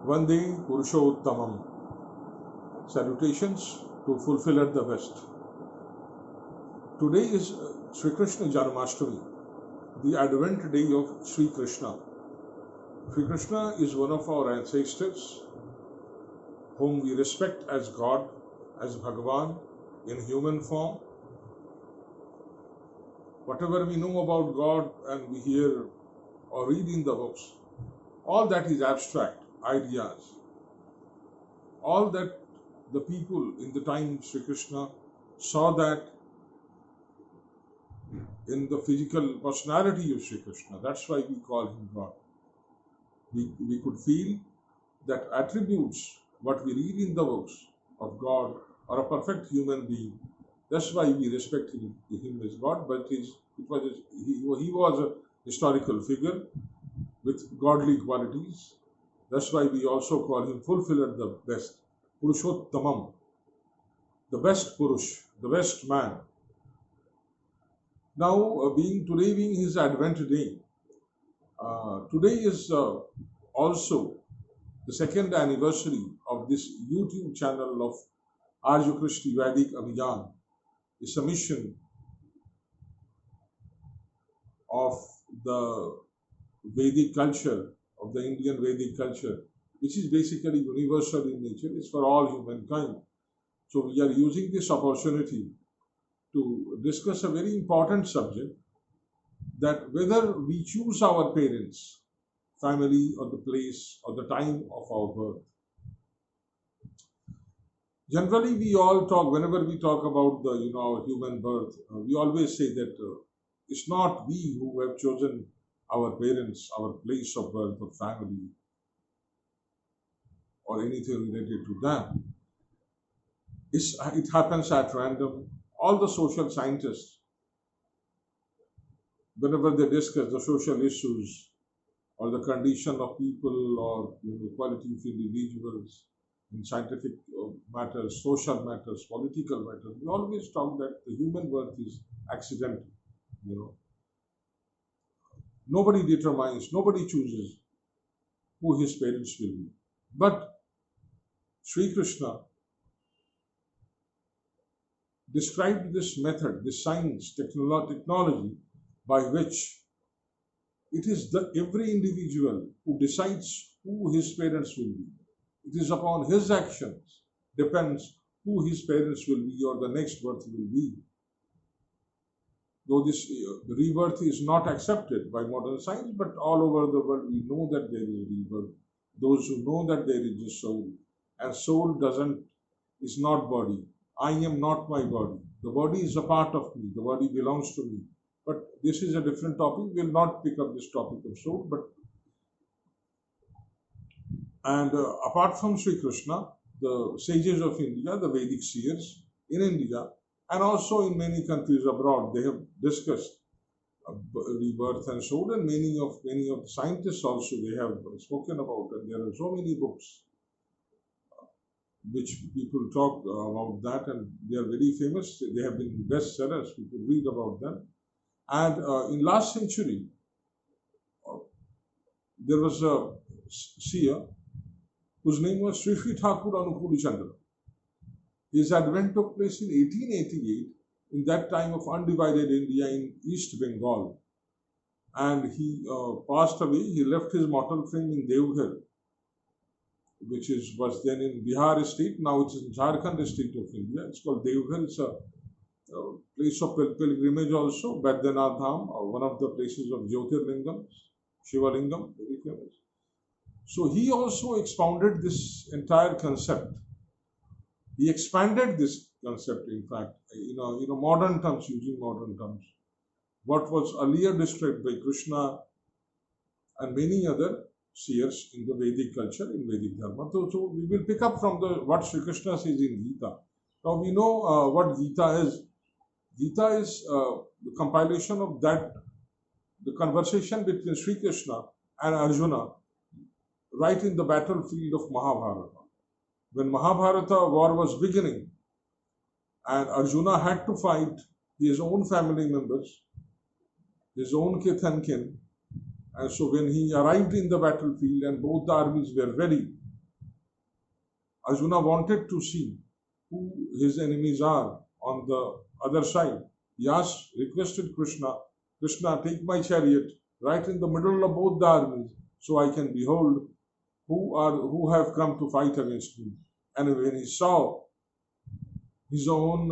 Vande Purushottamam. Salutations to fulfill at the best. Today is Sri Krishna Janmashtami, the Advent day of Sri Krishna. Sri Krishna is one of our ancestors whom we respect as God, as Bhagavan in human form. Whatever we know about God and we hear or read in the books, all that is abstract ideas. All that the people in the time of Sri Krishna saw that in the physical personality of Sri Krishna. That's why we call him God. We could feel that attributes, what we read in the books of God or a perfect human being. That's why we respect him as God. But he was a historical figure with godly qualities. That's why we also call him fulfiller, the best. Purushottamam, the best Purush, the best man. Now, today being his Advent day, today is also the second anniversary of this YouTube channel of Aryakrishti Vedic Vigyan. It's a mission of the Vedic culture, of the Indian Vedic culture, which is basically universal in nature. It's for all humankind. So we are using this opportunity to discuss a very important subject, that whether we choose our parents, family, or the place or the time of our birth. Generally, we all talk, whenever we talk about the our human birth, we always say that it's not we who have chosen our parents, our place of birth or family, or anything related to them. It happens at random. All the social scientists, whenever they discuss the social issues or the condition of people or quality of individuals in scientific matters, social matters, political matters, we always talk that the human birth is accidental. Nobody determines, nobody chooses who his parents will be. But Sri Krishna described this method, this science, technology, by which it is every individual who decides who his parents will be. It is upon his actions depends who his parents will be or the next birth will be. Though this rebirth is not accepted by modern science, but all over the world we know that there is rebirth. Those who know that there is a soul, and soul is not body. I am not my body. The body is a part of me. The body belongs to me. But this is a different topic. We will not pick up this topic of soul. Apart from Sri Krishna, the sages of India, the Vedic seers in India, and also in many countries abroad, they have discussed rebirth and soul, and many of the scientists also they have spoken about, and there are so many books which people talk about that, and they are very famous. They have been bestsellers. People read about them. And in last century, there was a seer whose name was Sri Thakur Anukulchandra. His advent took place in 1888, in that time of undivided India in East Bengal. And he passed away. He left his mortal frame in Devghar, which was then in Bihar state. Now it's in Jharkhand state of India. It's called Devghar. It's a place of pilgrimage also. Badrinath Dham, one of the places of Jyotirlingam, Shiva Lingam, very famous. So he also expounded this entire concept. He expanded this concept, in fact, modern terms, using modern terms. What was earlier described by Krishna and many other seers in the Vedic culture, in Vedic Dharma. So we will pick up from what Sri Krishna says in Gita. Now we know what Gita is. Gita is the compilation of the conversation between Sri Krishna and Arjuna right in the battlefield of Mahabharata. When Mahabharata war was beginning and Arjuna had to fight his own family members, his own kith and kin, and so when he arrived in the battlefield and both the armies were ready, Arjuna wanted to see who his enemies are on the other side. He requested Krishna, Krishna, take my chariot right in the middle of both the armies so I can behold who have come to fight against me. And when he saw his own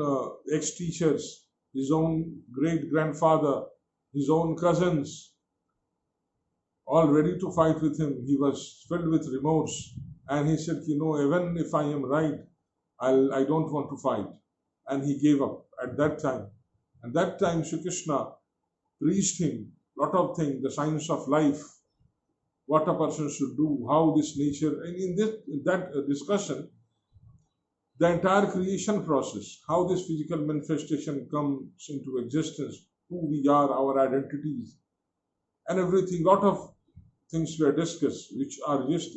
ex-teachers, his own great-grandfather, his own cousins, all ready to fight with him, he was filled with remorse. And he said, even if I am right, I don't want to fight. And he gave up at that time. And that time, Shri Krishna preached him a lot of things, the science of life, what a person should do, how this nature, and in that discussion, the entire creation process, how this physical manifestation comes into existence, who we are, our identities, and everything, lot of things were discussed, which are just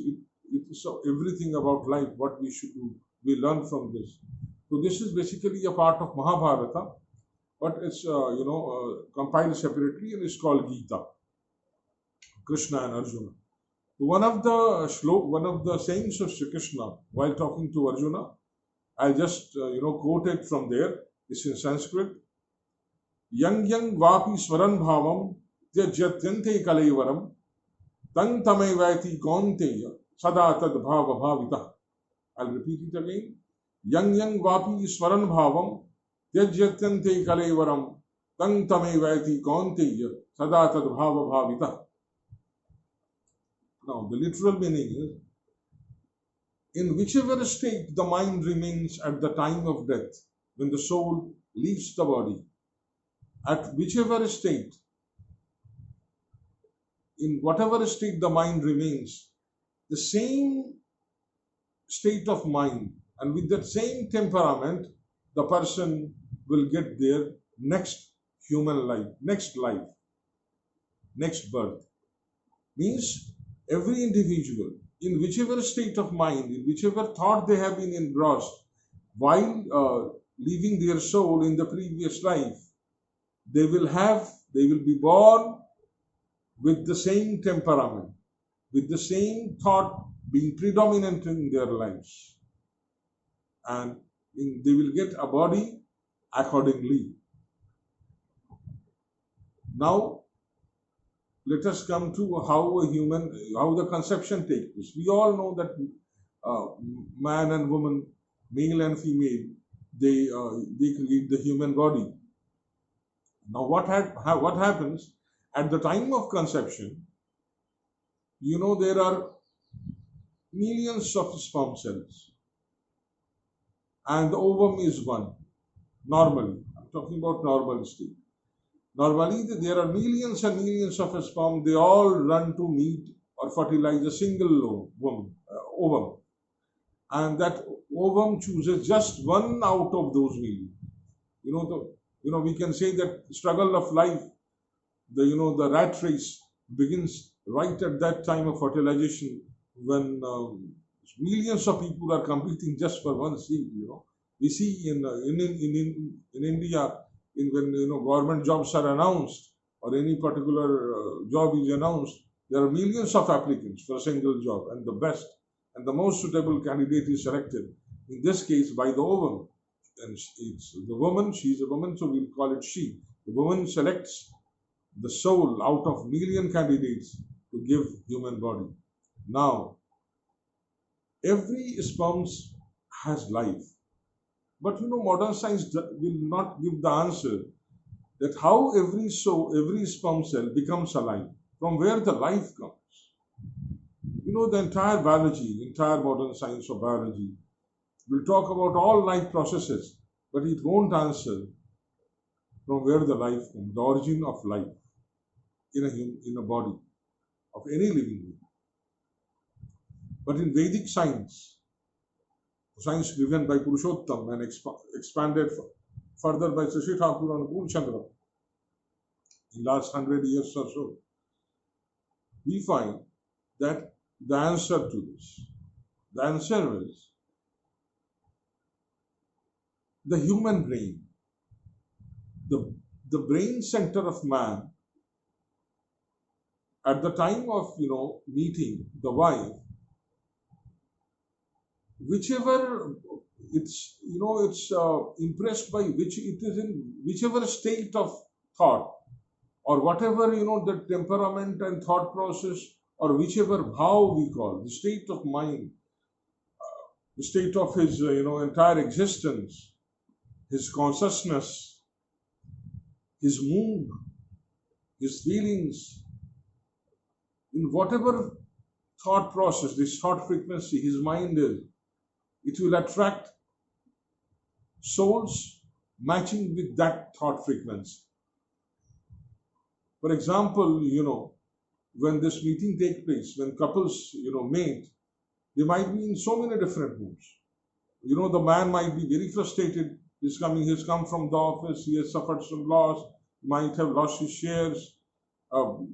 so everything about life, what we should do. We learn from this. So this is basically a part of Mahabharata, but it's compiled separately and it's called Gita. Krishna and Arjuna. One of the sayings of Sri Krishna while talking to Arjuna, I'll just quote it from there. It's in Sanskrit. Yang vapi swaran bhavam tyajyatyante kalaivaram tang tamevati kaunteya sada tad bhava bhavita. I'll repeat it again. Yang vapi swaran bhavam tyajyatyante kalaivaram tang tamevati kaunteya sada tad bhava bhavita. Now, the literal meaning is, in whichever state the mind remains at the time of death, when the soul leaves the body, at whichever state, in whatever state the mind remains, the same state of mind and with that same temperament, the person will get their next human life, next birth. Means, every individual, in whichever state of mind, in whichever thought they have been engrossed, while leaving their soul in the previous life, they will be born with the same temperament, with the same thought being predominant in their lives. And they will get a body accordingly. Now, let us come to how the conception takes place. We all know that man and woman, male and female, they create the human body. Now, what happens at the time of conception? There are millions of sperm cells, and the ovum is one. Normally, I'm talking about normal state. Normally, there are millions and millions of sperm. They all run to meet or fertilize a single ovum. And that ovum chooses just one out of those millions. We can say that struggle of life, the rat race begins right at that time of fertilization when millions of people are competing just for one seed. We see in India, when government jobs are announced or any particular job is announced, there are millions of applicants for a single job, and the best and the most suitable candidate is selected. In this case, by the ovum, and it's the woman. She is a woman, so we'll call it she. The woman selects the soul out of million candidates to give human body. Now, every sperm has life. But modern science will not give the answer that how every sperm cell becomes alive, from where the life comes. The entire biology, entire modern science of biology will talk about all life processes, but it won't answer from where the life comes, the origin of life in a body of any living being. But in Vedic science given by Purushottam and expanded further by Sri Thakur and Anukulchandra in last 100 years or so, we find that the answer is the human brain, the brain center of man. At the time of meeting the wife, whichever it's, it's impressed by which it is in whichever state of thought, or whatever, the temperament and thought process, or whichever bhav we call, the state of mind, the state of his, entire existence, his consciousness, his mood, his feelings, in whatever thought process, this thought frequency, his mind is, it will attract souls matching with that thought frequency. For example, when this meeting takes place, when couples, mate, they might be in so many different moods. The man might be very frustrated. He's come from the office, he has suffered some loss, might have lost his shares,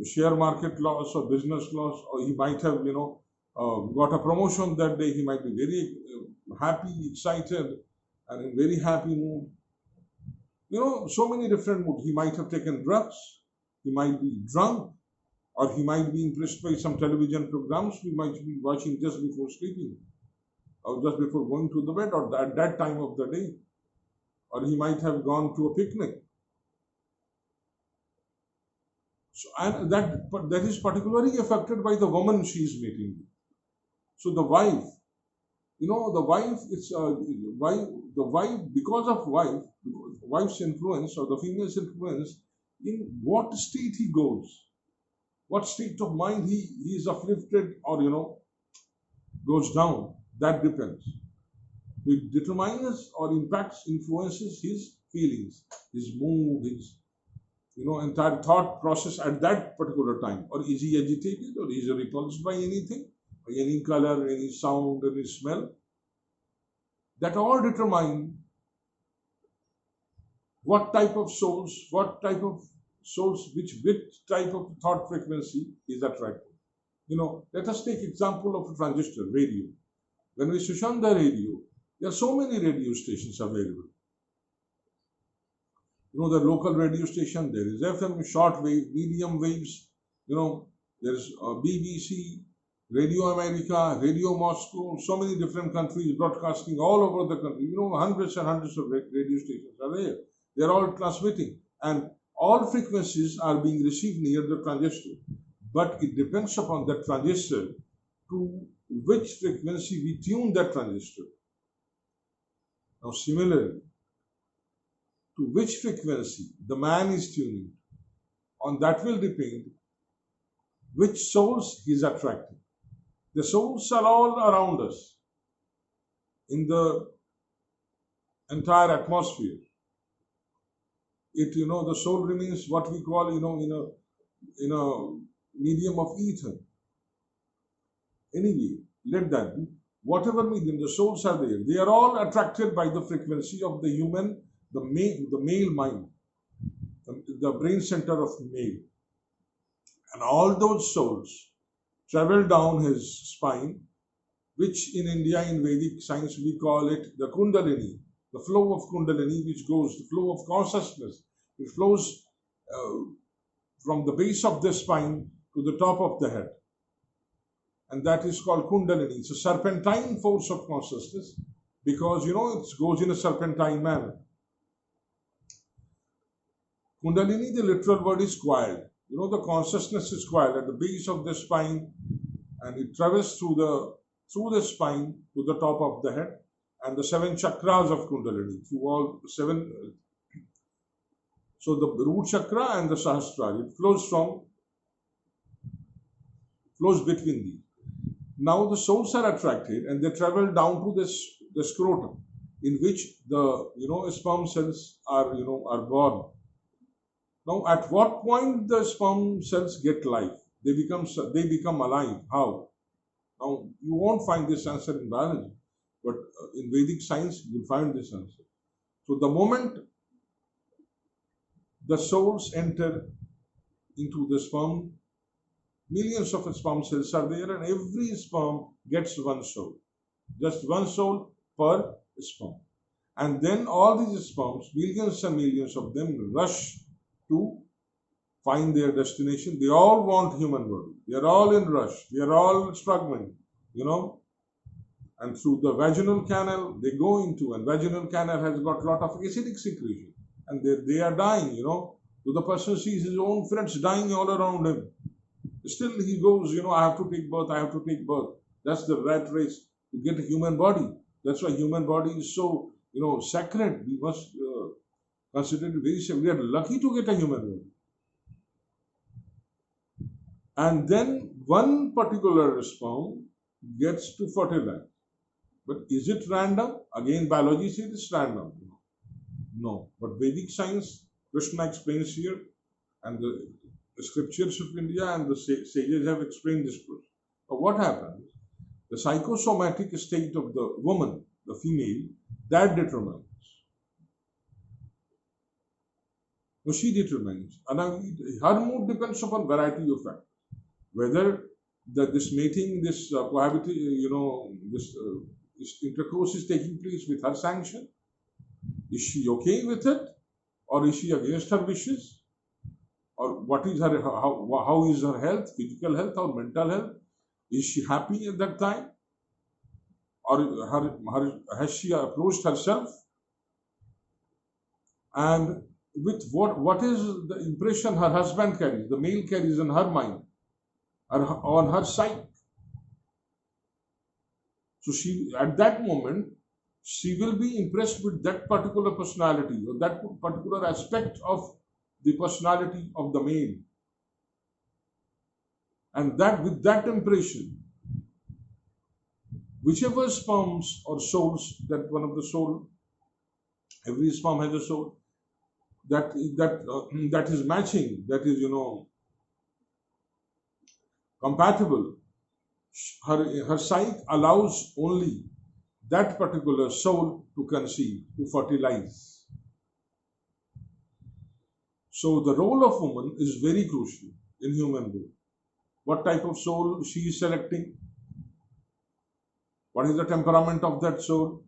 share market loss or business loss, or he might have, got a promotion that day. He might be very happy, excited, and in very happy mood. So many different moods. He might have taken drugs, he might be drunk, or he might be impressed by some television programs we might be watching just before sleeping, or just before going to the bed, or at that time of the day. Or he might have gone to a picnic. So, and that is particularly affected by the woman she is meeting. So the wife, because of wife's influence, or the female's influence, in what state he goes, what state of mind he is uplifted, or goes down, that depends. It determines or impacts, influences his feelings, his mood, his entire thought process at that particular time. Or is he agitated, or is he repulsed by anything, by any color, any sound, any smell? That all determine which type of souls, which type of thought frequency is attracted. Let us take example of a transistor, radio. When we switch on the radio, there are so many radio stations available. The local radio station, there is FM, short wave, medium waves, there is BBC, Radio America, Radio Moscow, so many different countries broadcasting all over the country. Hundreds and hundreds of radio stations are there. They are all transmitting, and all frequencies are being received near the transistor. But it depends upon that transistor to which frequency we tune that transistor. Now, similarly, to which frequency the man is tuning, on that will depend which souls he is attracting. The souls are all around us in the entire atmosphere. The soul remains what we call, in a medium of ether. Anyway, let that be. Whatever medium, the souls are there. They are all attracted by the frequency of the human, the male mind, the brain center of male. And all those souls travel down his spine, which in India, in Vedic science, we call it the Kundalini, the flow of Kundalini, which goes, the flow of consciousness. It flows from the base of the spine to the top of the head. And that is called Kundalini. It's a serpentine force of consciousness, because, it goes in a serpentine manner. Kundalini, the literal word is coiled. The consciousness is coiled at the base of the spine, and it travels through the spine to the top of the head, and the 7 chakras of Kundalini, through all 7. So the root chakra and the sahasrara, it flows between these. Now the souls are attracted, and they travel down to the scrotum, in which the sperm cells are born. Now, at what point the sperm cells get life? They become alive. How? Now, you won't find this answer in biology, but in Vedic science, you'll find this answer. So, the moment the souls enter into the sperm, millions of sperm cells are there, and every sperm gets one soul. Just one soul per sperm. And then all these sperms, millions and millions of them, rush to find their destination. They all want human body. They are all in rush. They are all struggling, and through the vaginal canal they go into, and vaginal canal has got a lot of acidic secretion, and they are dying, So the person sees his own friends dying all around him. Still he goes, I have to take birth, I have to take birth. That's the rat race to get a human body. That's why human body is so, sacred. We must consider it very sacred. We are lucky to get a human body. And then one particular sperm gets to fertilize. But is it random? Again, biology says it's random. No. But Vedic science, Krishna explains here, and the scriptures of India and the sages have explained this process. But what happens? The psychosomatic state of the woman, the female, that determines. So she determines. And her mood depends upon variety of factors. Whether this mating, this this intercourse is taking place with her sanction. Is she okay with it? Or is she against her wishes? Or what is her, how is her health, physical health or mental health? Is she happy at that time? Or has she approached herself? And with what is the impression her husband carries, the male carries in her mind, on her psyche? So she, at that moment, she will be impressed with that particular personality or that particular aspect of the personality of the male. And that with that impression, whichever sperms or souls, that one of the soul, every sperm has a soul, that is matching, that is, compatible, her psyche allows only that particular soul to conceive, to fertilize. So the role of woman is very crucial in human being. What type of soul she is selecting? What is the temperament of that soul?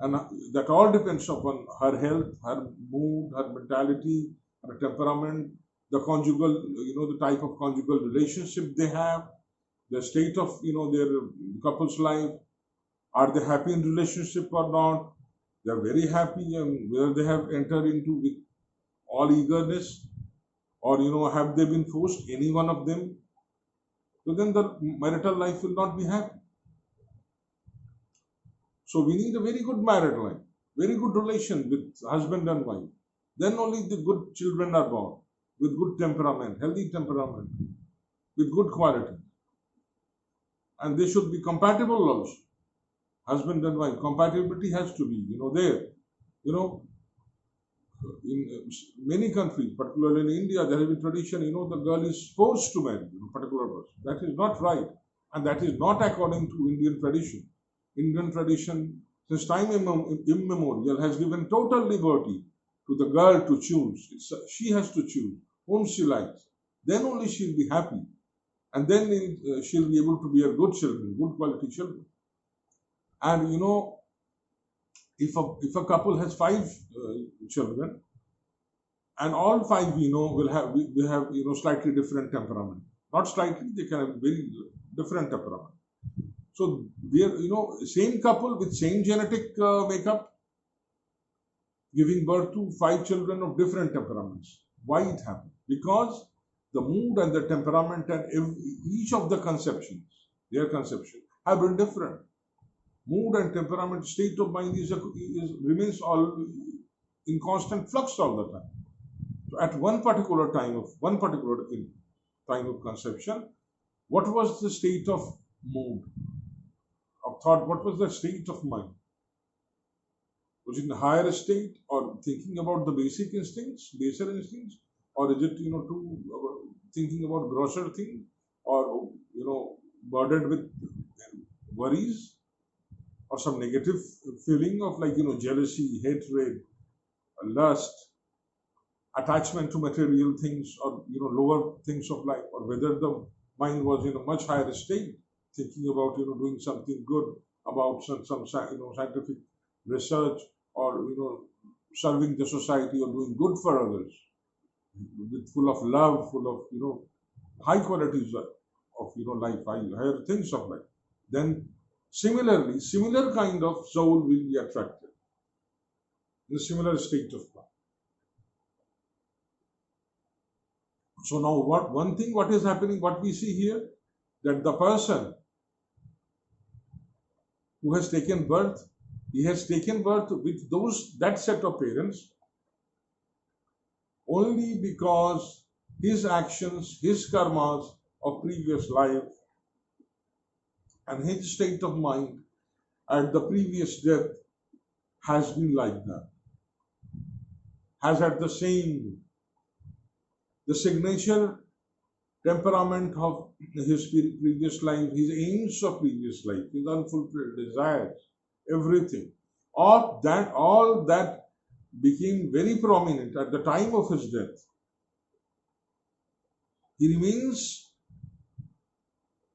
And that all depends upon her health, her mood, her mentality, her temperament, the conjugal, the type of conjugal relationship they have, the state of, their couple's life. Are they happy in relationship or not? They are very happy, and whether they have entered into with all eagerness, or have they been forced, any one of them? So then the marital life will not be happy. So we need a very good married life, very good relation with husband and wife. Then only the good children are born, with good temperament, healthy temperament, with good quality. And they should be compatible also. Husband and wife, compatibility has to be, there. In many countries, particularly in India, there has been tradition, the girl is forced to marry a particular person. That is not right. And that is not according to Indian tradition. Indian tradition, since time immemorial, has given total liberty to the girl to choose. She has to choose whom she likes. Then only she will be happy. And then she will be able to bear good children, good quality children. And if a couple has 5 children, and all 5 will have slightly different temperament. Not slightly, they can have very different temperament. So they are same couple with same genetic makeup, giving birth to 5 children of different temperaments. Why it happened? Because the mood and the temperament and each of the conceptions, their conception, have been different. Mood and temperament, state of mind remains all in constant flux all the time. So at one particular time of conception, what was the state of mood, of thought? What was the state of mind? Was it in a higher state, or thinking about the baser instincts, or is it thinking about grosser things, or burdened with worries? Or some negative feeling of jealousy, hatred, lust, attachment to material things, or lower things of life, or whether the mind was in a much higher state, thinking about doing something good, about some scientific research, or serving the society, or doing good for others, with full of love, full of high qualities of life, higher things of life. Then Similarly, similar kind of soul will be attracted in a similar state of mind. So now what is happening, what we see here, that the person who has taken birth, he has taken birth with that set of parents only because his actions, his karmas of previous life and his state of mind at the previous death has been like that, has had the signature temperament of his previous life, his aims of previous life, his unfulfilled desires, everything. All that became very prominent at the time of his death. He remains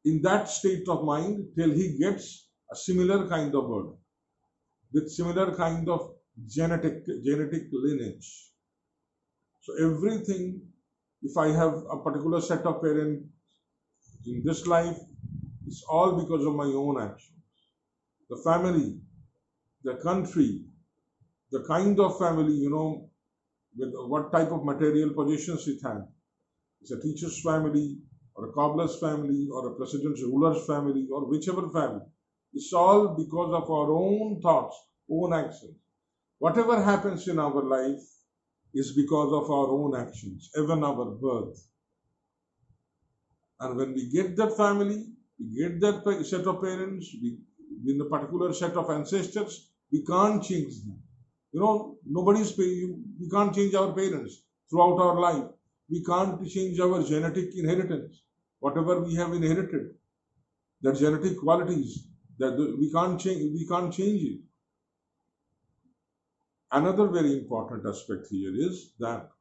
in that state of mind till he gets a similar kind of birth, with similar kind of genetic lineage. So everything, if I have a particular set of parents in this life, it's all because of my own actions. The family, the country, the kind of family, with what type of material positions it has. It's a teacher's family, or a cobbler's family, or a president's ruler's family, or whichever family. It's all because of our own thoughts, own actions. Whatever happens in our life is because of our own actions, even our birth. And when we get that family, we get that set of parents, in a particular set of ancestors, we can't change them. We can't change our parents throughout our life. We can't change our genetic inheritance. Whatever we have inherited, that genetic qualities, that we can't change it. Another very important aspect here is that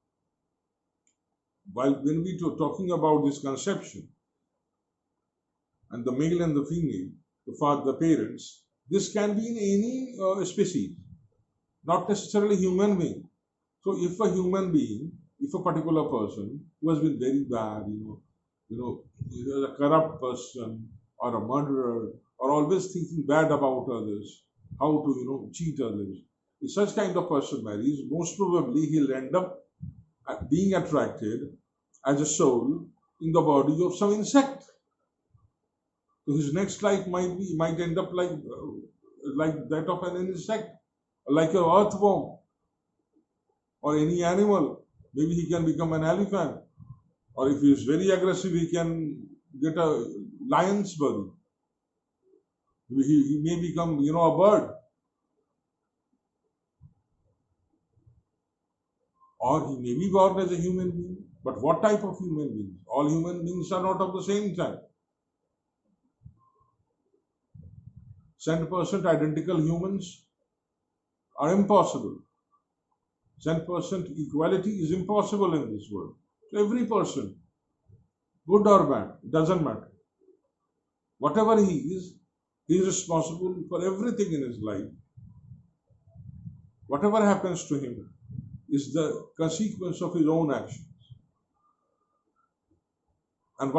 when we are talking about this conception and the male and the female, the parents, this can be in any species, not necessarily human being. So if a human being, if a particular person who has been very bad, a corrupt person or a murderer, or always thinking bad about others, how to cheat others, if such kind of person marries, most probably he'll end up being attracted as a soul in the body of some insect. So his next life might end up like that of an insect, like an earthworm, or any animal. Maybe he can become an elephant, or if he is very aggressive, he can get a lion's body. He may become, a bird. Or he may be born as a human being. But what type of human beings? All human beings are not of the same type. 100% identical humans are impossible. 100% equality is impossible in this world. So every person, good or bad, it doesn't matter. Whatever he is responsible for everything in his life. Whatever happens to him is the consequence of his own actions. And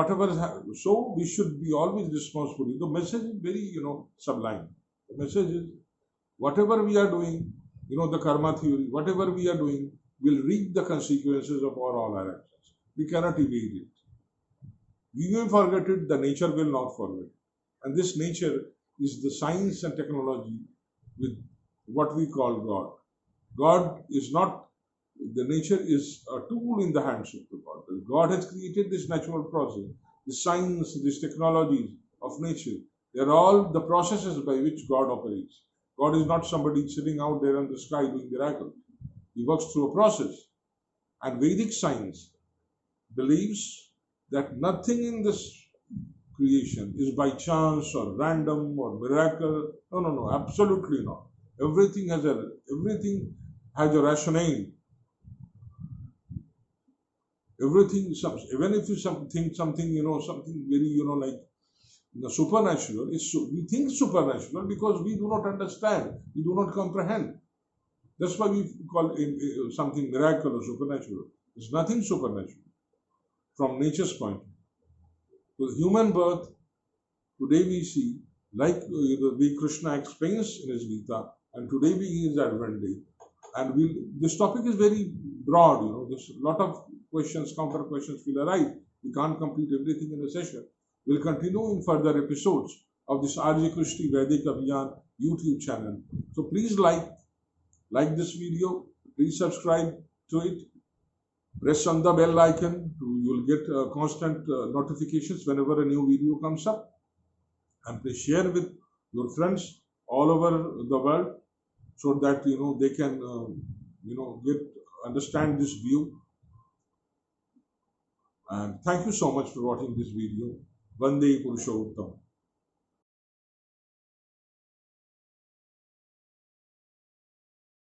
so we should be always responsible. The message is very, sublime. The message is, whatever we are doing, the karma theory, whatever we are doing, will reap the consequences of all our actions. We cannot evade it. We may forget it, the nature will not forget. And this nature is the science and technology with what we call God. God is not, the nature is a tool in the hands of the God. God has created this natural process, the science, these technologies of nature. They are all the processes by which God operates. God is not somebody sitting out there in the sky doing miracles. He works through a process. And Vedic science believes that nothing in this creation is by chance or random or miracle. No, absolutely not. Everything has a rationale. Everything, even if you think something, something very, like supernatural, we think supernatural because we do not understand, we do not comprehend. That's why we call it something miracle or supernatural. There's nothing supernatural from nature's point of view. With human birth, today we see like the way Krishna explains in his Gita, and today being his Advent Day. And this topic is very broad, there's a lot of questions, counter questions will arise. We can't complete everything in a session. We'll continue in further episodes of this Aryakrishti Vedic Vigyan YouTube channel. So please like this video, please subscribe to it, press on the bell icon, you will get constant notifications whenever a new video comes up, and please share with your friends all over the world so that they can understand this view. And thank you so much for watching this video. Vande Purushottam.